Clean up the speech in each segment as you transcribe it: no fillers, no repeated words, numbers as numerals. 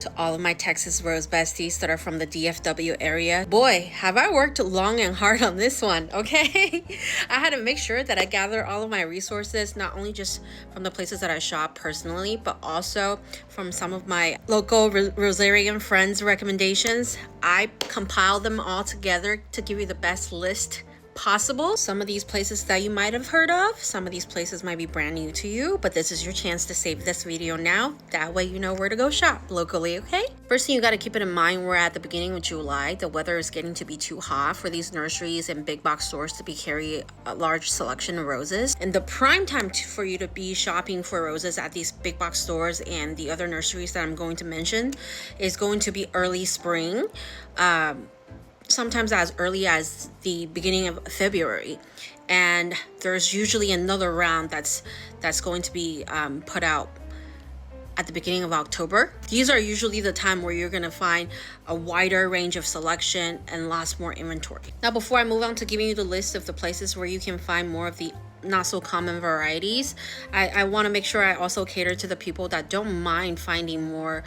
To all of my Texas Rose besties that are from the DFW area. Boy, have I worked long and hard on this one, okay? I had to make sure that I gather all of my resources, not only just from the places that I shop personally, but also from some of my local Rosarian friends' recommendations. I compiled them all together to give you the best list possible. Some of these places that you might have heard of, some of these places might be brand new to you, but this is your chance to save this video now. That way you know where to go shop locally, okay? First thing you got to keep it in mind, we're at the beginning of July. The weather is getting to be too hot for these nurseries and big box stores to be carrying a large selection of roses. And the prime time for you to be shopping for roses at these big box stores and the other nurseries that I'm going to mention is going to be early spring. Sometimes as early as the beginning of February, and there's usually another round that's going to be put out at the beginning of October. These are usually the time where you're going to find a wider range of selection and lots more inventory. Now, before I move on to giving you the list of the places where you can find more of the not so common varieties, I want to make sure I also cater to the people that don't mind finding more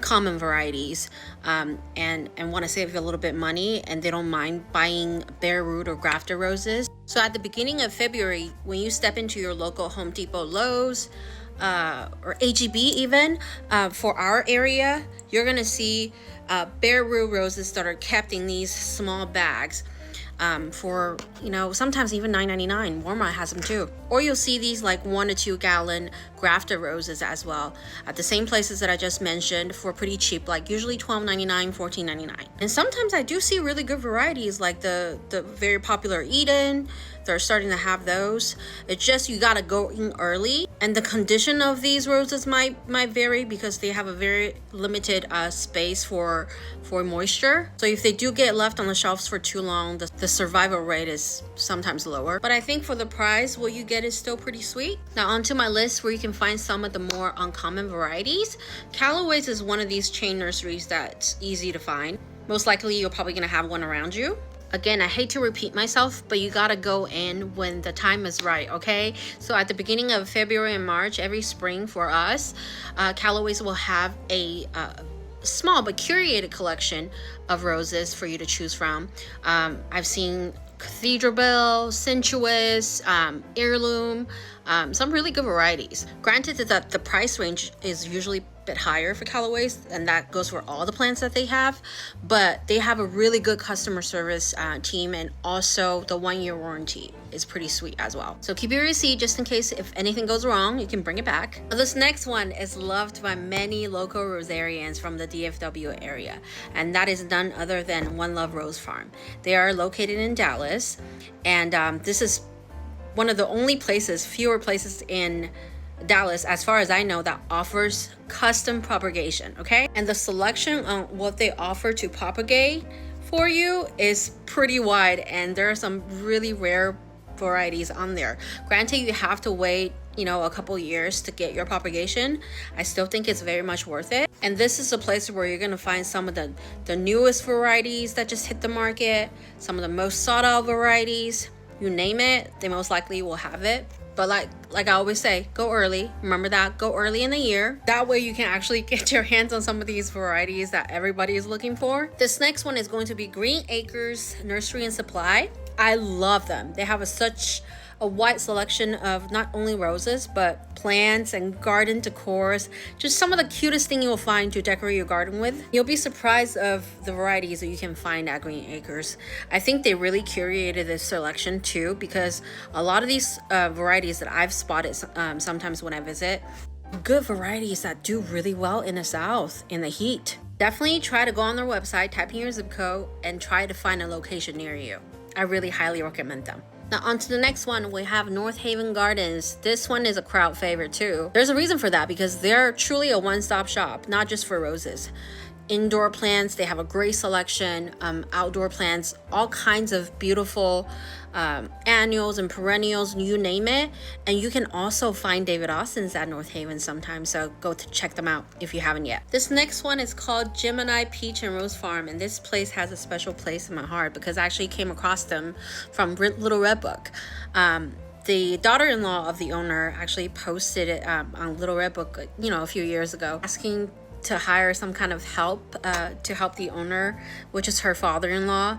common varieties and want to save a little bit money, and they don't mind buying bare root or grafted roses. So at the beginning of February, when you step into your local Home Depot, Lowe's, or HEB even, for our area, you're gonna see bare root roses that are kept in these small bags for, you know, sometimes even $9.99. Walmart has them too. Or you'll see these like 1 to 2 gallon grafted roses as well at the same places that I just mentioned for pretty cheap, like usually $12.99, $14.99. And sometimes I do see really good varieties like the very popular Eden. They're starting to have those. It's just you gotta go in early, and the condition of these roses might vary because they have a very limited space for moisture. So if they do get left on the shelves for too long, the survival rate is sometimes lower. But I think for the price, what you get is still pretty sweet. Now onto my list where you can find some of the more uncommon varieties. Callaway's is one of these chain nurseries that's easy to find. Most likely you're probably gonna have one around you. Again, I hate to repeat myself, but you gotta go in when the time is right, okay? So at the beginning of February and March, every spring for us, Callaway's will have a small but curated collection of roses for you to choose from. I've seen Cathedral Bell, Sensuous, Heirloom, some really good varieties. Granted that the price range is usually a bit higher for Callaway's, and that goes for all the plants that they have, but they have a really good customer service team, and also the 1-year warranty is pretty sweet as well. So keep your receipt just in case if anything goes wrong, you can bring it back. Now, this next one is loved by many local Rosarians from the DFW area, and that is none other than One Love Rose Farm. They are located in Dallas, and this is one of the only places, fewer places in Dallas, as far as I know, that offers custom propagation, okay? And the selection on what they offer to propagate for you is pretty wide, and there are some really rare varieties on there. Granted, you have to wait, you know, a couple years to get your propagation. I still think it's very much worth it. And this is a place where you're gonna find some of the newest varieties that just hit the market, some of the most sought out varieties. You name it, they most likely will have it. But like I always say, go early. Remember that, go early in the year. That way you can actually get your hands on some of these varieties that everybody is looking for. This next one is going to be Green Acres Nursery and Supply. I love them. They have such a wide selection of not only roses, but plants and garden decors. Just some of the cutest thing you'll find to decorate your garden with. You'll be surprised of the varieties that you can find at Green Acres. I think they really curated this selection too, because a lot of these varieties that I've spotted sometimes when I visit, good varieties that do really well in the South, in the heat. Definitely try to go on their website, type in your zip code, and try to find a location near you. I really highly recommend them. Now on to the next one, we have North Haven Gardens. This one is a crowd favorite too. There's a reason for that, because they're truly a one-stop shop, not just for roses. Indoor plants, they have a great selection, outdoor plants, all kinds of beautiful annuals and perennials, you name it. And you can also find David Austin's at North Haven sometimes, so go to check them out if you haven't yet. This next one is called Gemini Peach and Rose Farm, and this place has a special place in my heart because I actually came across them from Little Red Book. The daughter-in-law of the owner actually posted it on Little Red Book, a few years ago, asking to hire some kind of help to help the owner, which is her father-in-law,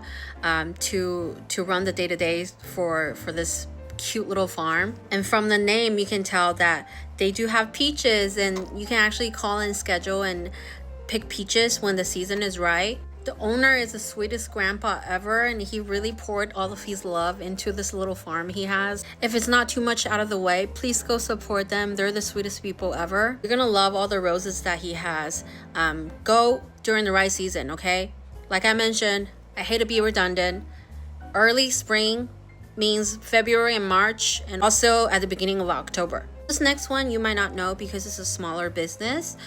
to run the day-to-day for this cute little farm. And from the name you can tell that they do have peaches, and you can actually call and schedule and pick peaches when the season is right. The owner is the sweetest grandpa ever, and he really poured all of his love into this little farm he has. If it's not too much out of the way, please go support them. They're the sweetest people ever. You're gonna love all the roses that he has. Go during the right season, okay? Like I mentioned, I hate to be redundant. Early spring means February and March, and also at the beginning of October. This next one you might not know because it's a smaller business.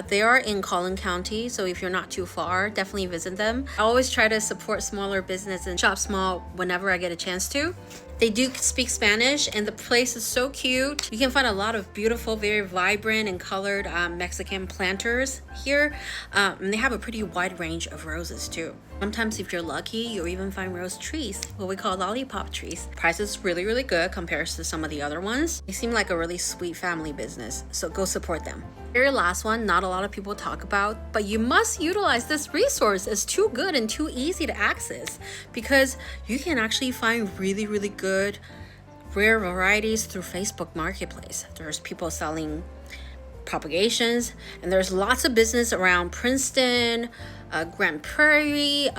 They are in Collin County, so if you're not too far, definitely visit them. I always try to support smaller business and shop small whenever I get a chance to. They do speak Spanish, and the place is so cute. You can find a lot of beautiful, very vibrant and colored Mexican planters here. And they have a pretty wide range of roses too. Sometimes if you're lucky, you'll even find rose trees, what we call lollipop trees. Price is really, really good compared to some of the other ones. They seem like a really sweet family business, so go support them. Very last one, not a lot of people talk about, but you must utilize this resource. It's too good and too easy to access because you can actually find really, really good rare varieties through Facebook Marketplace. There's people selling propagations, and there's lots of business around Princeton, Grand Prairie,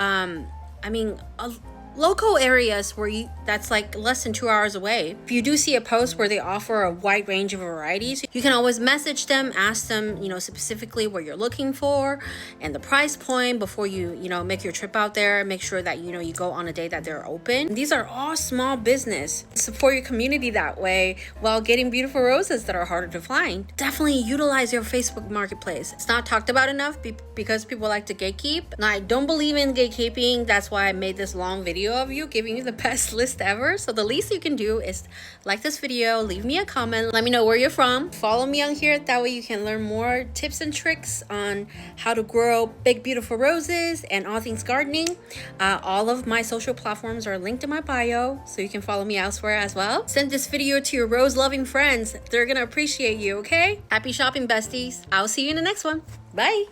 local areas where that's like less than 2 hours away. If you do see a post where they offer a wide range of varieties, you can always message them, ask them, specifically what you're looking for and the price point before you make your trip out there. Make sure that you go on a day that they're open. These are all small business. Support your community that way while getting beautiful roses that are harder to find. Definitely utilize your Facebook Marketplace. It's not talked about enough because people like to gatekeep. Now, I don't believe in gatekeeping. That's why I made this long video of you giving you the best list ever. So the least you can do is like this video, leave me a comment, let me know where you're from, follow me on here. That way you can learn more tips and tricks on how to grow big beautiful roses and all things gardening. All of my social platforms are linked in my bio, so you can follow me elsewhere as well. Send this video to your rose loving friends. They're gonna appreciate you. Okay, happy shopping, besties. I'll see you in the next one. Bye.